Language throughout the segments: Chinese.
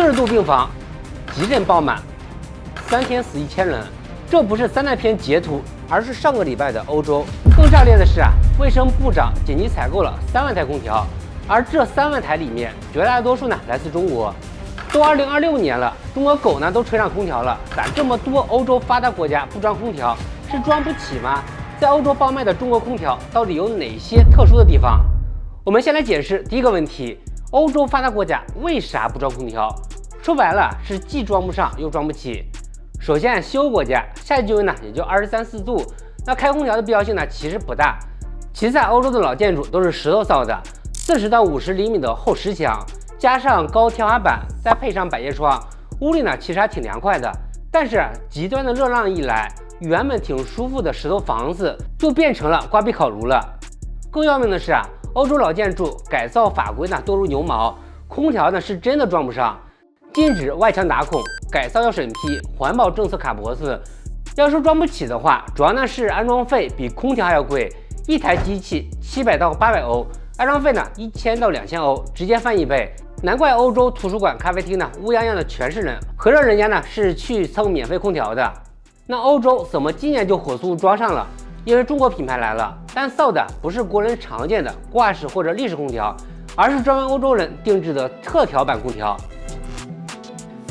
40度病房，急诊爆满，3天死1000人。这不是3大篇截图，而是上个礼拜的欧洲。更炸裂的是卫生部长紧急采购了3万台空调，而这3万台里面，绝大多数呢来自中国。都2026年了，中国狗呢都吹上空调了，咋这么多欧洲发达国家不装空调？是装不起吗？在欧洲爆卖的中国空调到底有哪些特殊的地方？我们先来解释第一个问题：欧洲发达国家为啥不装空调？说白了是既装不上又装不起。首先，西欧国家夏季温呢也就23、24度，那开空调的必要性呢其实不大。其次，欧洲的老建筑都是石头造的，40到50厘米的厚实墙，加上高天花板，再配上百叶窗，屋里呢其实还挺凉快的。但是极端的热浪一来，原本挺舒服的石头房子就变成了刮壁烤炉了。更要命的是欧洲老建筑改造法规呢多如牛毛，空调呢是真的装不上。禁止外墙打孔，改造要审批，环保政策卡脖子。要说装不起的话，主要呢是安装费比空调还要贵，一台机器700到800欧，安装费呢1000到2000欧，直接翻1倍。难怪欧洲图书馆、咖啡厅呢乌泱泱的全是人，合着人家呢是去蹭免费空调的。那欧洲怎么今年就火速装上了？因为中国品牌来了，但造的不是国人常见的挂式或者立式空调，而是专为欧洲人定制的特调版空调。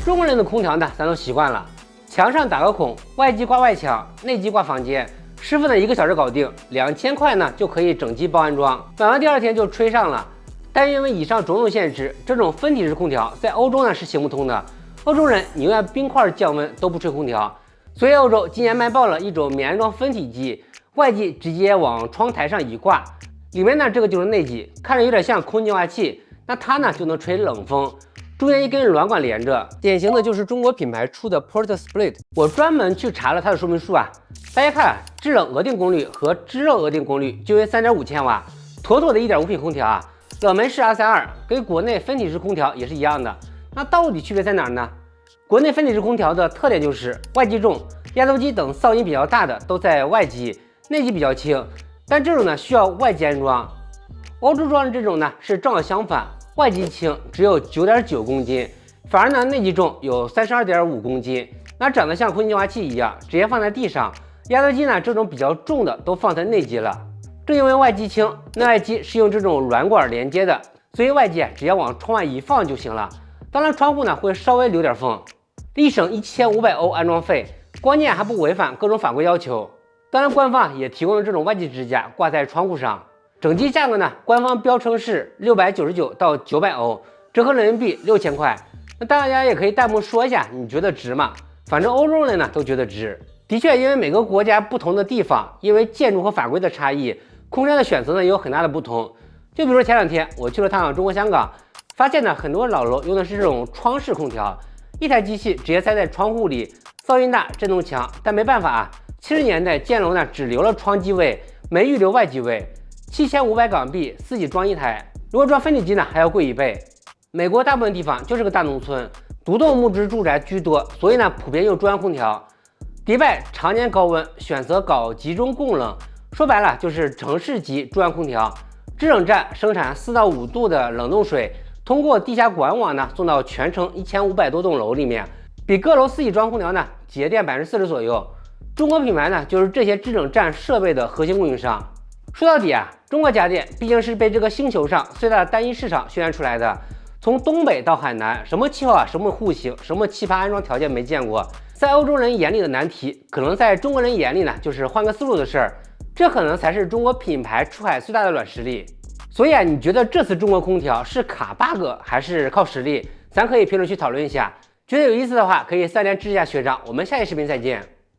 中国人的空调呢，咱都习惯了，墙上打个孔，外机挂外墙，内机挂房间，师傅呢1个小时搞定，2000块呢就可以整机包安装，买完第2天就吹上了。但因为以上种种限制，这种分体式空调在欧洲呢是行不通的。欧洲人宁愿冰块降温都不吹空调，所以欧洲今年卖爆了一种免安装分体机，外机直接往窗台上一挂，里面呢这个就是内机，看着有点像空气净化器，那它呢就能吹冷风。中间一根软管连着，典型的就是中国品牌出的 Port Split。我专门去查了它的说明书大家看制冷额定功率和制热额定功率就为3.5千瓦，妥妥的1.5品空调冷门是 R32，跟国内分体式空调也是一样的。那到底区别在哪儿呢？国内分体式空调的特点就是外机重，压缩机等噪音比较大的都在外机，内机比较轻，但这种呢需要外机安装。欧洲装的这种呢是正好相反。外机轻，只有9.9公斤，反而呢内机重有32.5公斤，那长得像空气净化器一样，直接放在地上。压缩机呢这种比较重的都放在内机了。正因为外机轻，内外机是用这种软管连接的，所以外机只要往窗外一放就行了。当然窗户呢会稍微留点风，一省1500欧安装费，关键还不违反各种法规要求。当然官方也提供了这种外机支架挂在窗户上。整机价格呢，官方标称是699到900欧，折合人民币6000块。那大家也可以弹幕说一下，你觉得值吗？反正欧洲人呢都觉得值。的确，因为每个国家不同的地方，因为建筑和法规的差异，空调的选择呢也有很大的不同。就比如说前2天我去了趟中国香港，发现呢很多老楼用的是这种窗式空调，一台机器直接塞在窗户里，噪音大，震动强。但没办法70年代建楼呢只留了窗机位，没预留外机位。7500港币自己装一台，如果装分体机呢还要贵1倍。美国大部分地方就是个大农村，独栋木质住宅居多，所以呢普遍用中央空调。迪拜常年高温，选择搞集中供冷，说白了就是城市级中央空调。制冷站生产4到5度的冷冻水，通过地下管网呢送到全城1500多栋楼里面，比各楼自己装空调呢节电40%左右。中国品牌呢就是这些制冷站设备的核心供应商。说到底中国家电毕竟是被这个星球上最大的单一市场训练出来的。从东北到海南，什么气候什么户型，什么奇葩安装条件没见过。在欧洲人眼里的难题，可能在中国人眼里呢，就是换个思路的事儿。这可能才是中国品牌出海最大的软实力。所以你觉得这次中国空调是卡 bug 还是靠实力？咱可以评论区讨论一下。觉得有意思的话，可以3连支持一下学长。我们下期视频再见。